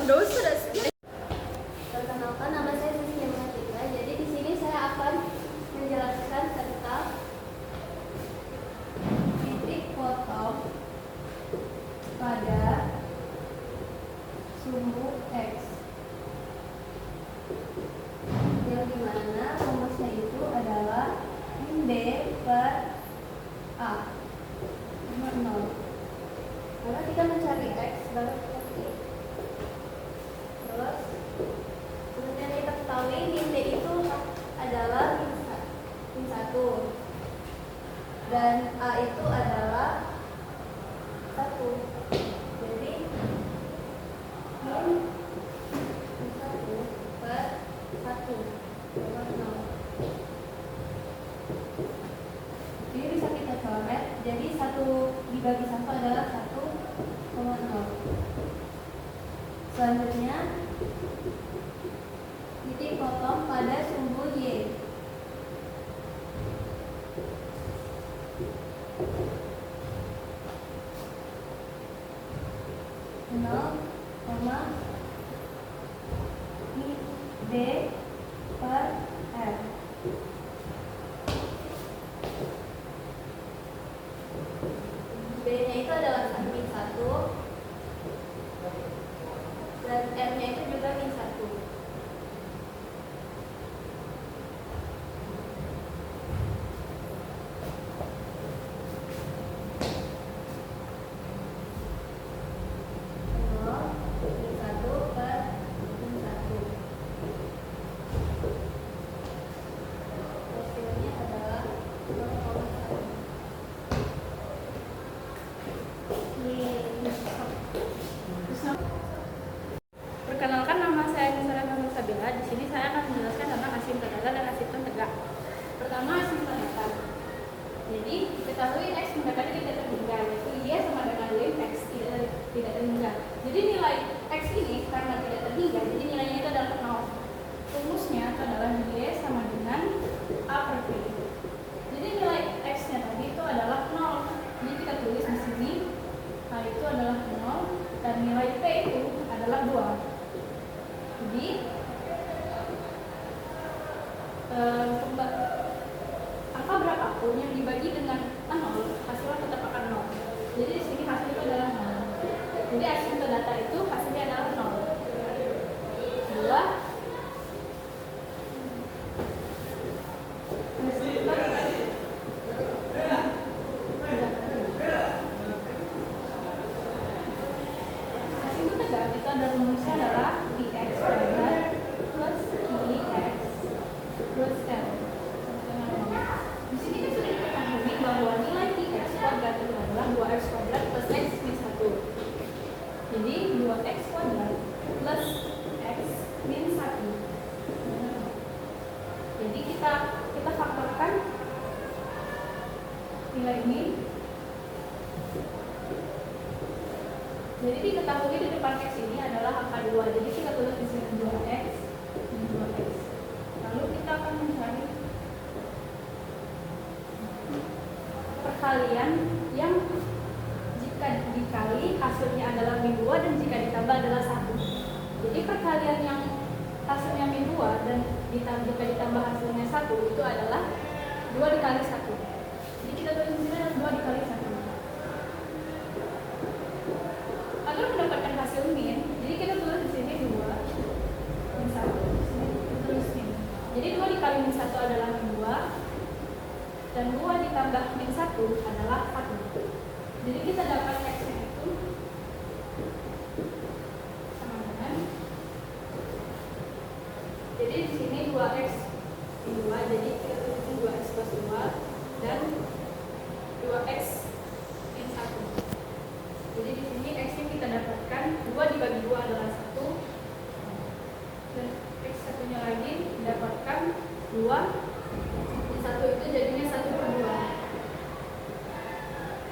Perkenalkan, nama saya Sisi Citra. Jadi di sini saya akan menjelaskan tentang titik potong pada sumbu X, yang dimana rumusnya itu adalah B per A sama 0. Karena kita mencari X baru kita terus seperti yang kita ketahui, min D itu adalah min 1 dan A itu adalah 1. Jadi min 1 per 1 sama 0. Jadi bisa kita coret. Jadi 1 dibagi 1 adalah 1,0. Selanjutnya titik potong pada sumbu Y. D per F. B-nya itu adalah min 1 dan R-nya itu juga min 1. Perkenalkan, nama saya Nusara Nurul Sabila. Di sini saya akan menjelaskan tentang asimton data dan asimton tegak. Pertama, asimton data. Jadi diketahui X mendekati tidak terhingga, yaitu Y sama dengan Y X tidak terhingga. Jadi nilai X ini karena tidak terhingga, jadi nilainya itu adalah 0. Rumusnya itu adalah Y sama dengan A per P. Jadi nilai X-nya tadi itu adalah 0. Jadi kita tulis di sini A itu adalah 0 dan nilai P itu adalah 2. Jadi angka berapapun yang dibagi dengan 0 hasilnya tetap akan 0. Jadi di sini hasil itu adalah 0. Jadi asimton data itu hasilnya adalah 0. 2 itu ada rumusnya adalah dx kuadrat plus ix plus l. Di sini kita sudah diketahui bahwa nilai dx kuadrat itu adalah 2x kuadrat plus x min 1. Jadi 2x kuadrat plus x min 1. Jadi kita faktorkan nilai ini. Jadi diketahui di depan X ini adalah angka 2. Jadi kita tulis di sini 2X dan 2X. Lalu kita akan mencari perkalian yang jika dikali hasilnya adalah min 2 dan jika ditambah adalah 1. Jadi perkalian yang hasilnya min 2 dan jika ditambah hasilnya 1 itu adalah 2 dikali 1. Jadi kita tulis di sini adalah 2 dikali 1. Agar mendapatkan hasil min, jadi kita tulis di sini 2 min 1. Di sini kita tulis min. Jadi 2 dikali min 1 adalah min 2 dan 2 ditambah min 1 adalah 1. Jadi kita dapat X-nya itu sama dengan, jadi di sini 2X min 2, jadi kita tulis 2X plus 2 dan 2X min 1. Jadi di sini X yang kita dapatkan 2 dibagi 2 adalah 1 dan X satunya lagi didapatkan 2 di 1 itu jadinya 1 per 2.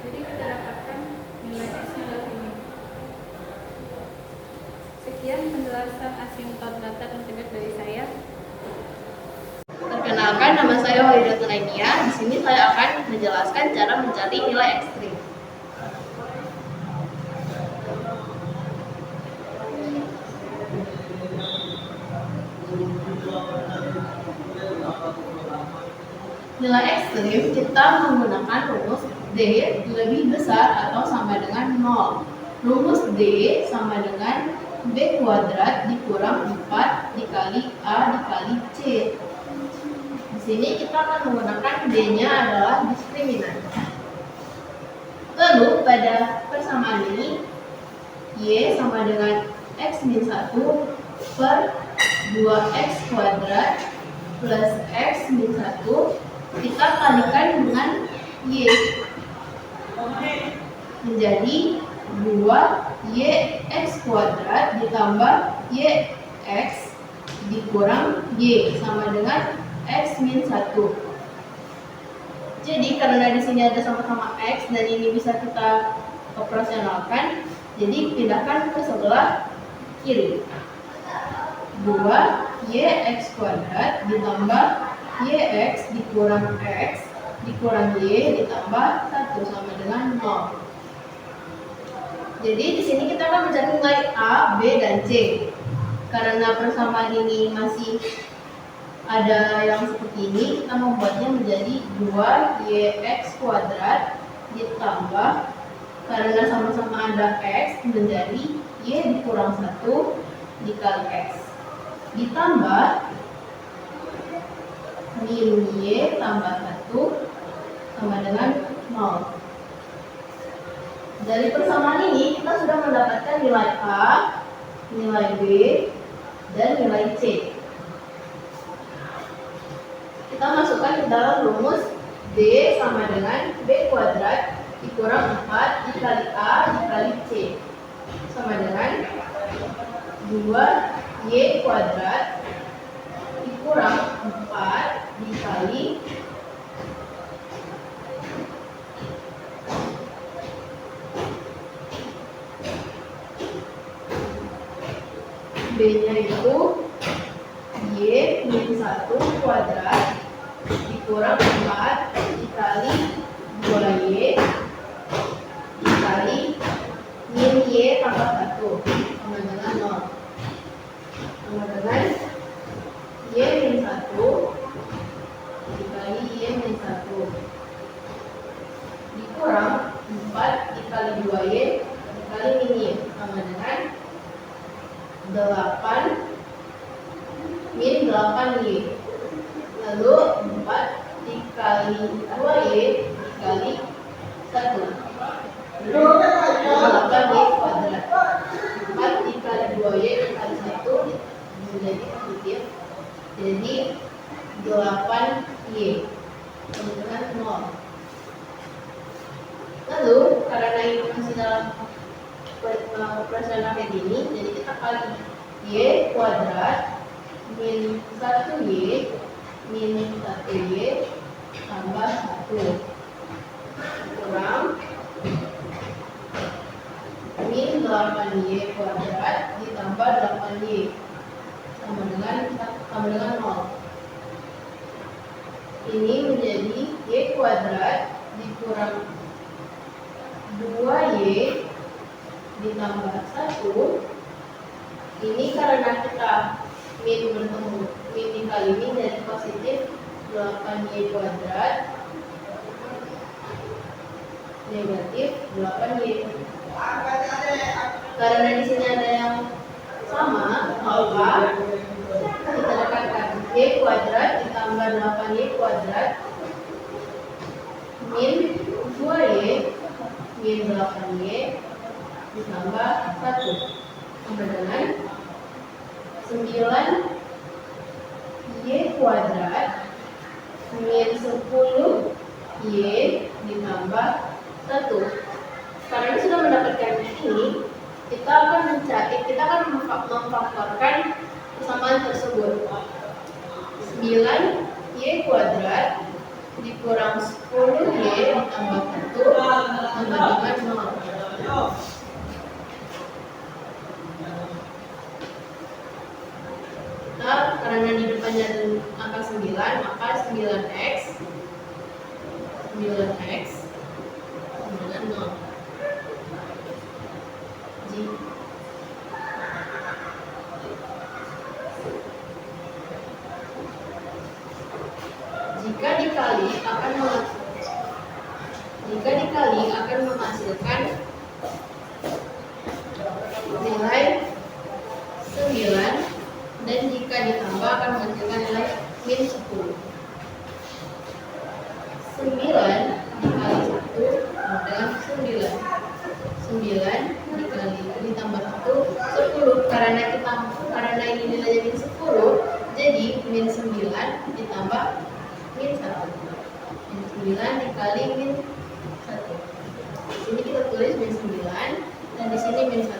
Jadi kita dapatkan nilai X nya adalah ini. Sekian penjelasan asimton data dan tegak dari saya. Perkenalkan, nama saya Walidatun Ainia. Di sini saya akan menjelaskan cara mencari nilai ekstrim. nilai ekstrim kita menggunakan rumus D lebih besar atau sama dengan 0. Rumus D sama dengan B kuadrat dikurang 4 dikali A dikali C. Di sini kita akan menggunakan D-nya adalah diskriminan. Lalu pada persamaan ini Y sama dengan X min 1 per 2X kuadrat plus X min 1 kita kalikan dengan Y menjadi 2YX kuadrat ditambah YX dikurang Y sama dengan X min 1. Jadi karena di sini ada sama-sama X dan ini bisa kita operasionalkan, jadi pindahkan ke sebelah kiri. 2YX kuadrat ditambah YX dikurang X dikurang Y ditambah 1 sama dengan 0. Jadi di sini kita akan mencari nilai A, B, dan C. Karena persamaan ini masih ada yang seperti ini, kita membuatnya menjadi 2YX kuadrat ditambah, karena sama-sama ada X, menjadi Y dikurang 1 dikali X ditambah min Y tambah 1 sama dengan 0. Dari persamaan ini kita sudah mendapatkan nilai A, nilai B, dan nilai C. Kita masukkan ke dalam rumus D sama dengan B kuadrat dikurang 4 dikali A dikali C sama dengan 2Y kuadrat dikurang 4 dikali B-nya itu Y min 1 kuadrat dikurang 4 dikali 2Y dikali min Y tambah 1 sama dengan 0 sama dengan Y min 1 dikali Y min 1 dikurang 4 dikali 2Y dikali min Y sama dengan 8 min 8Y. Lalu 4 dikali 2Y dikali 1 8Y kuadrat. 4 dikali 2Y dikali 1 menjadi positif, jadi 8Y sama dengan 0. Lalu karena ini masih dalam operasional kayak gini, jadi kita kali Y kuadrat min 1Y min 1Y tambah 1 kurang min 8Y kuadrat ditambah 8Y sama dengan 0. Ini menjadi Y kuadrat dikurang 2Y ditambah 1. Ini karena kita min bertemu min dikali min jadi positif 8Y kuadrat negatif 8Y. Karena di sini ada yang sama, maka kita dapatkan Y kuadrat ditambah 8Y kuadrat min 2Y min 8Y ditambah 1 sama dengan 9Y kuadrat min 10Y ditambah 1. Karena sudah mendapatkan ini, kita akan memfaktorkan persamaan tersebut. 9Y kuadrat dikurang 10Y ditambah 1 sama dengan 0. Nah, karena di depannya ada angka 9, maka 9X sama dengan 0. Jika dikali akan menghasilkan nilai 9, dan jika ditambah akan menghasilkan nilai min 10. 9 dikali 1 sama dengan 9. 9 dikali ditambah 1, 10. Karena ini nilainya min 10, jadi min 9 ditambah min 1. Min 9 dikali min 1. Di sini kita tulis min 9 dan di sini min 1.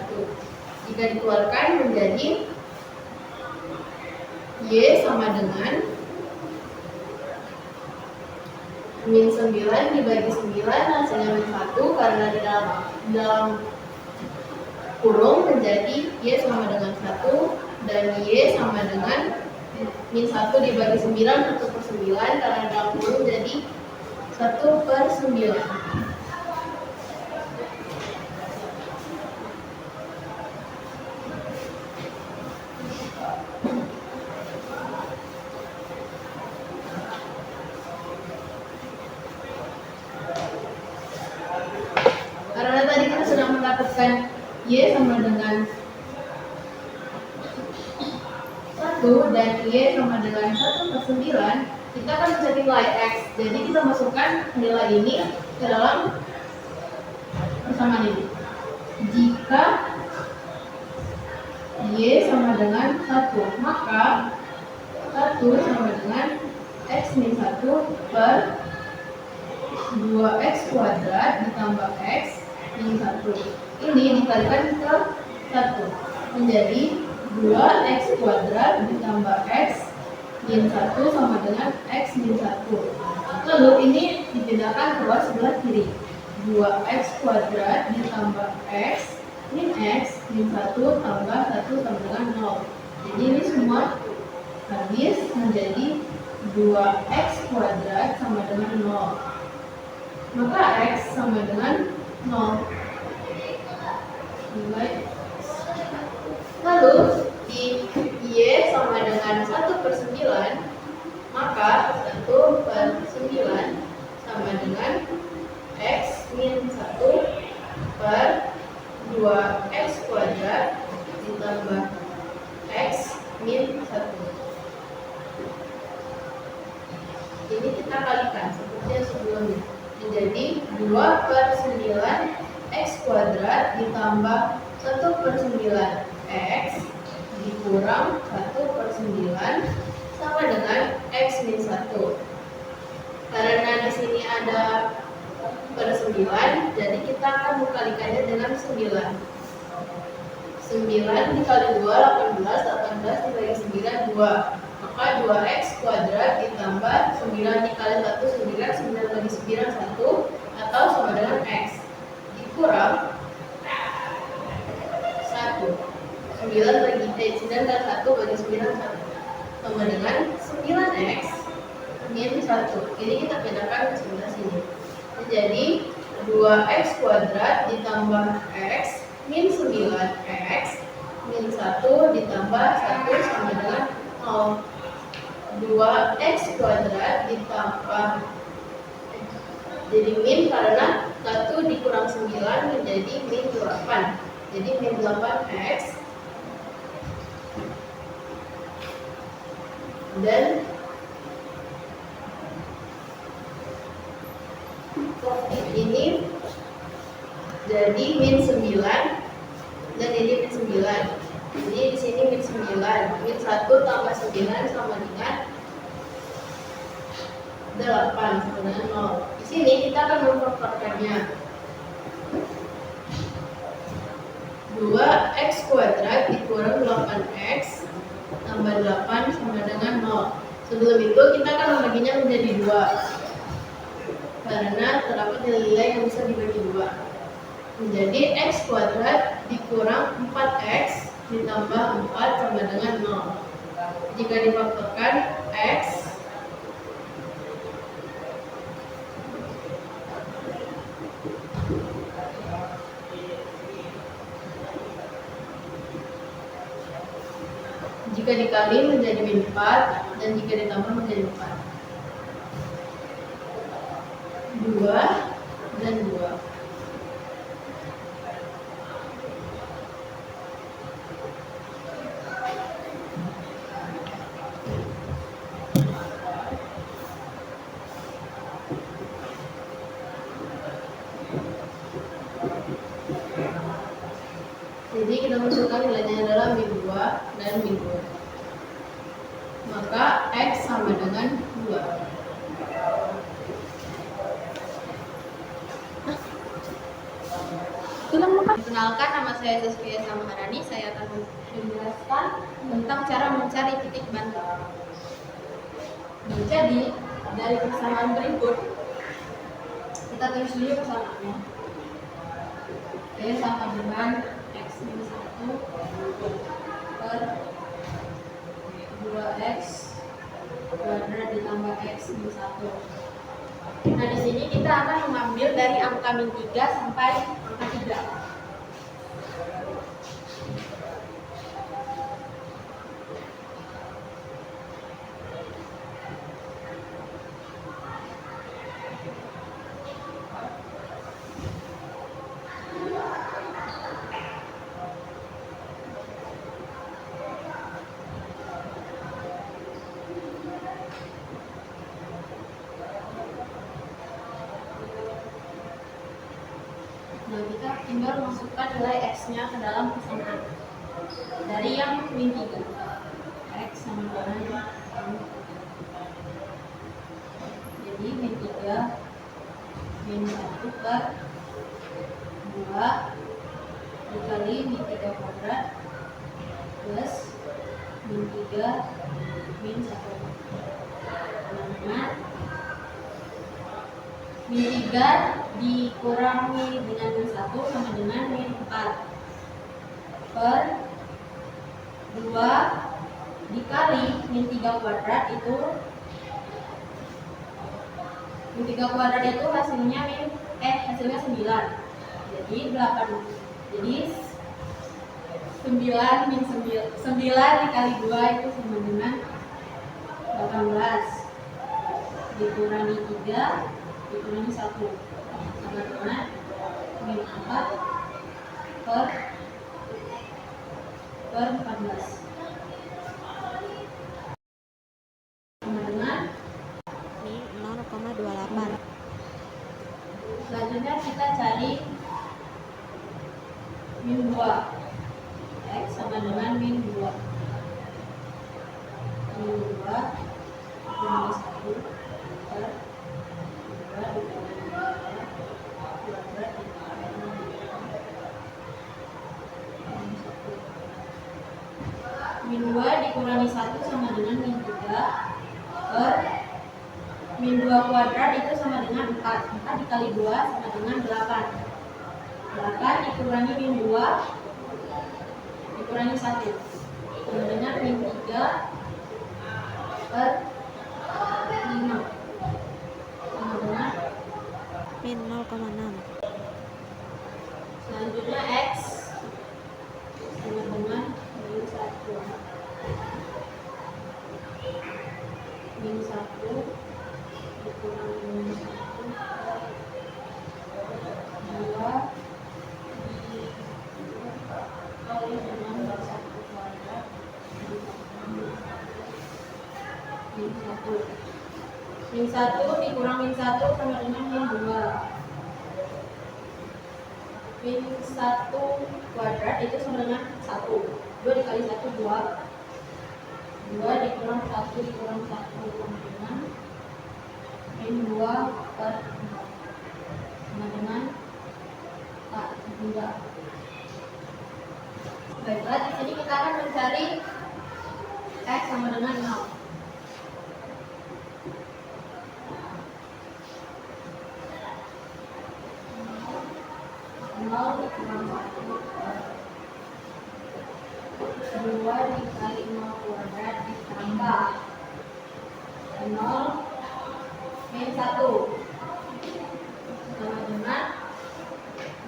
Jika dikeluarkan menjadi Y sama dengan min 9 dibagi 9 hasilnya min 1, karena di dalam kurung menjadi Y sama dengan 1, dan Y sama dengan min 1 dibagi 9, 1/9, karena dalam kurung jadi 1/9. Karena tadi kita sudah mendapatkan Y sama dengan 1 dan Y sama dengan 1/9, kita akan mencari nilai X. Jadi kita masukkan nilai ini ke dalam persamaan ini. Jika Y sama dengan 1, maka 1 sama dengan X min 1 per 2x kuadrat ditambah X min 1. Ini dikalikan ke 1 menjadi 2x kuadrat ditambah X min 1 sama dengan X min 1. Lalu ini dipindahkan ke sebelah kiri. 2x kuadrat ditambah X min X min 1 tambah 1 sama dengan 0. Jadi ini semua habis menjadi 2x kuadrat sama dengan 0. Maka X sama dengan 0. Lalu di Y sama dengan 1/9, maka 1/9 sama dengan X min 1 per 2x kuadrat ditambah X min 1. Ini kita kalikan seperti yang sebelumnya. Jadi 2/9 X kuadrat ditambah 1/9 X dikurang 1/9 sama dengan X min 1. Karena di sini ada per 9, jadi kita akan mengkalikannya dengan 9. 9 dikali 2, 18. 18 dibagi 9, 2. Maka 2x kuadrat ditambah 9 dikali 1, 9. 9 bagi 9, 1. Atau sama dengan x. Dikurang 1. 9 bagi 9 kali 1 bagi 9, 1. Sama dengan 9x min 1. Ini kita pindahkan ke sebelah sini. Jadi 2x kuadrat ditambah x min 9x min 1 ditambah 1 sama dengan 0. 2x kuadrat ditambah, jadi min karena 1 dikurang 9 menjadi min 8. Jadi min 8x dan ini jadi min 9 dan ini min 9. Jadi di sini min 9, min 1 tambah 9 sama dengan 8 sama dengan 0. Di sini kita akan memperfakkannya. 2x kuadrat dikurang 8x tambah 8 sama dengan 0. Sebelum itu kita akan membaginya menjadi 2. Karena terdapat nilai yang bisa dibagi 2. Menjadi x kuadrat dikurang 4x ditambah 4 sama dengan 0. Jika difaktorkan x jika dikali menjadi min 4 dan jika ditambah menjadi 4. 2 dan 2. Jadi kita masukkan nilainya adalah min 2 dan min 2. Maka X sama dengan 2. Perkenalkan, nama saya Saskia Samaharani. Saya akan menjelaskan tentang cara mencari titik bantu. Jadi dari persamaan berikut kita tulis dulu persamaannya. Oke, sama dengan X minus 1 per 2X kuadrat ditambah X minus 1. Nah, di sini kita akan mengambil dari angka min 3 sampai angka 3. Nah, kita tinggal masukkan nilai X-nya ke dalam persamaan. Dari yang min 3. X sama dengan jadi min 3 min 1 per 2 dikali min 3 kuadrat plus min 3 min 1. Nah, min 3 dikurangi dengan min 1 sama dengan min 4 per 2 dikali min 3 kuadrat itu min 3 kuadrat itu hasilnya hasilnya 9. Jadi 8. Jadi 9 min 9 dikali 2 itu sama dengan 18 dikurangi 3 dikurangi 1 sama dengan min 4 per 14 sama dengan min 0,28. selanjutnya kita cari min 2. X sama dengan min 2. Min 2 dikurangi 1 per 2 dikurangi 2 kuadrat dikurangi 1. Min 2 dikurangi 1 sama dengan min 3 per min 2 kuadrat itu sama dengan 4. 4 dikali 2 sama dengan 8. 8 dikurangi min 2 dikurangi 1 sama dengan min 3 per 5 sama dengan Min 0,6. selanjutnya X sama dengan min 1. Min 1 dikurangi min 1 per 2 dikali dengan 1 kuadrat min 1. Min 1 dikurang min 1 sama dengan min 2. Min 1 kuadrat itu sama dengan 1. 2 dikali 1 2. 2 dikurang 1 dikurang 1 sama dengan min 2 per 4 sama dengan 2. Baiklah, di sini kita akan mencari X sama dengan 0. Dikurang 1 2 dikali 0 kuadrat ditambah 0 min 1 sama dengan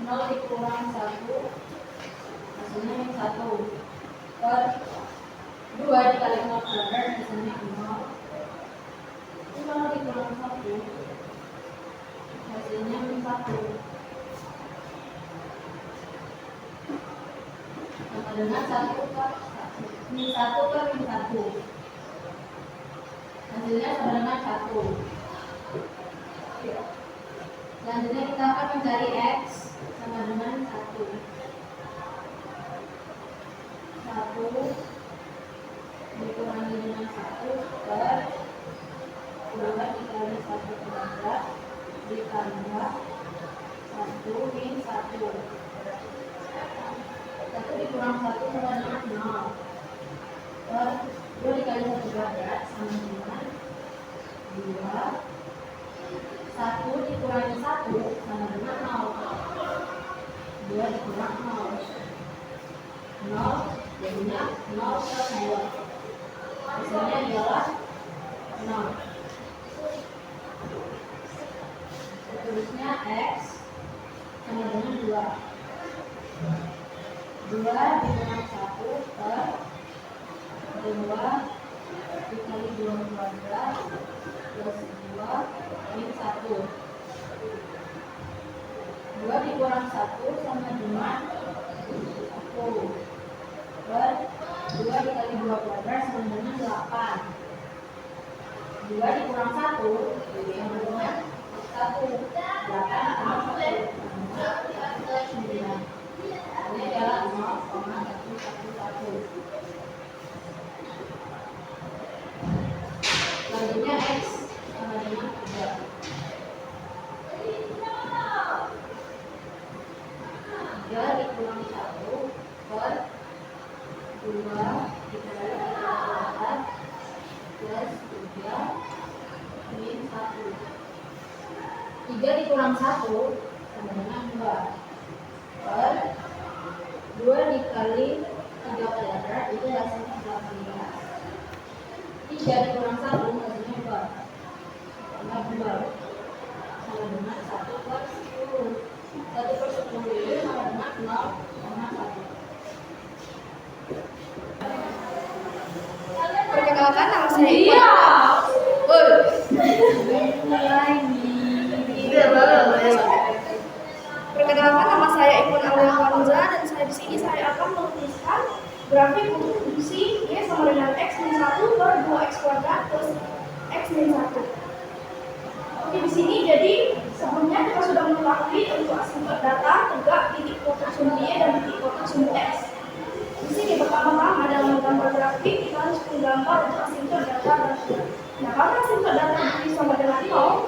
0 dikurang 1 hasilnya min 1 per 2 dikali 0 kuadrat hasilnya 0. 0 dikurang 1 hasilnya min 1 sama dengan 1 per 1. Min 1 per min 1 hasilnya sama dengan 1. Selanjutnya kita akan mencari X sama dengan 1 dikurangi dengan 1 per 2 dikali 1/12 ditambah 1 min 1. 1 dikurang 1 sama dengan 0 per 2 dikali 1/12 sama dengan 2. 1 dikurangi 1 sama dengan 0. 2 dikurang 0 jadinya 0 per 2. Hasilnya adalah 0. Seterusnya X sama dengan 2. 2 dikurang 1 per 2 dikali 2/12 plus 2 min 1. 2 dikurang 1 sama dengan 1 per 2 dikali 2/12 sama dengan 8. 2 dikurang 1 sama dengan 1. 8 ditambah 1 9. Ini adalah 0,111. Selanjutnya X sama dengan 3. 3 dikurang 1 per 2 dikali 3/8 plus 3 min 1. 3 dikurang 1 sama dengan 2 per 2 dikali 3/8 itu hasilnya 18. 3 dikurang 1 hasilnya 2 tambah 2 sama dengan 1 per 10. 1 per 10 itu sama dengan 0,1. Perkenalkan, nama saya Iqbal. Perkenalkan, nama saya Iqbal Alhamza dan saya di sini saya akan menuliskan grafik untuk fungsi y sama dengan x min 1 per 2x kuadrat plus x min 1. Oke, di sini jadi sebelumnya kita sudah mengetahui untuk asymptot data, tegak, titik potong sumbu y dan titik potong sumbu x. Di sini pertama-tama dalam menggambar grafik kita harus menggambar untuk asymptot data dan tegak. Nah, kalau asymptot data ini sama dengan 0,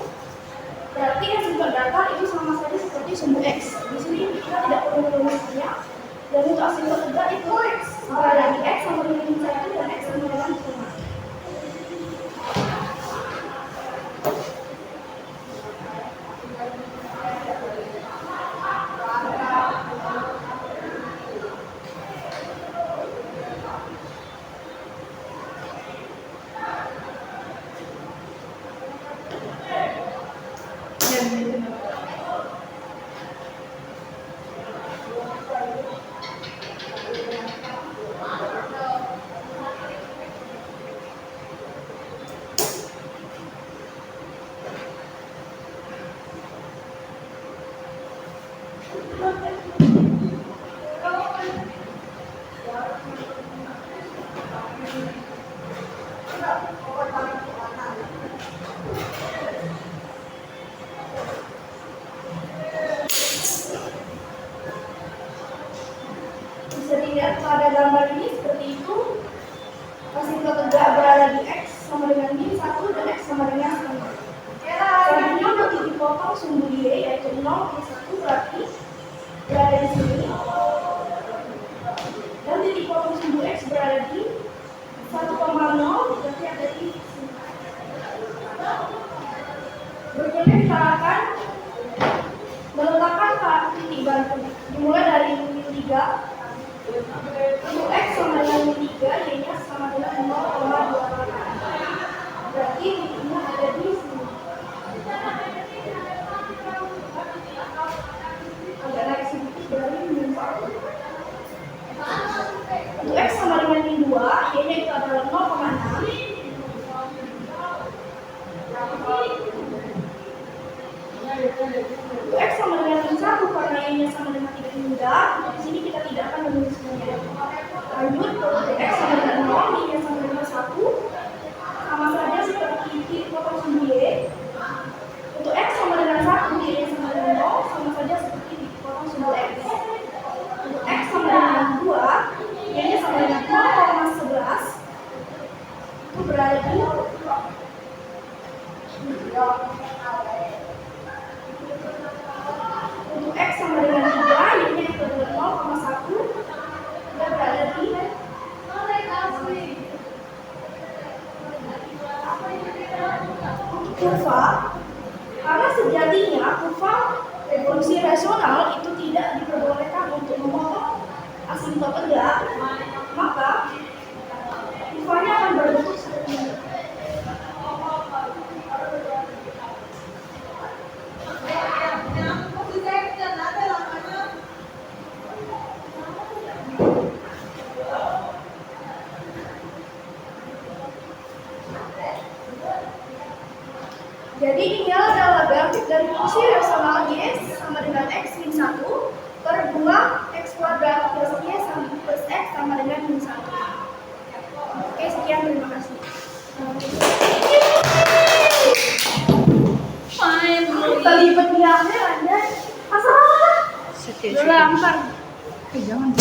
berarti asymptot data itu sama saja seperti sumbu x. Di sini kita tidak perlu menulisnya. Dan untuk asymptot tegak itu berada di x sama dengan min 1 dan x sama dengan 1. Bisa dilihat pada gambar ini seperti itu. Asymptot tegak berada di x sama dengan min 1 dan x sama dengan 1. Selanjutnya untuk titik potong sumbu y yaitu 0 min 1 berarti berada di sini. Dan titik potong sumbu x berada di 1,0 berarti ada di sini. Berikutnya kita akan meletakkan titik bantu. Dimulai dari min 3. Untuk x sama dengan min 3, y-nya sama dengan 0,28. Berarti titiknya ada di sini. Agak naik sedikit dari min 1. Untuk x sama dengan min 2, y-nya itu adalah 0,6. Untuk X sama dengan min 1 karena Y-nya sama dengan 3 hingga, untuk di sini kita tidak akan menulisnya. Lanjut, untuk X sama dengan 0, Y-nya sama dengan 1, sama saja seperti titik potong simbol Y. Untuk X sama dengan 1, Y-nya sama dengan 0, sama saja seperti titik potong simbol X. Untuk X sama dengan 2, Y-nya sama dengan 0,11, itu berada di untuk X sama dengan 3, Y-nya sama dengan 0,1, dia berada di untuk kurva, karena sejatinya kurva revolusi rasional itu tidak diperbolehkan untuk memotong asimptot tegak, maka kurvanya akan berbentuk seperti ini. Jadi ini adalah grafik dari fungsi rasional Y sama dengan X min 1 per 2 X kuadrat plus Y plus X sama dengan min 1. Oke, sekian, terima kasih. Tadi berdiamnya ada masalah. Sekian. Dulu lampar. Jangan.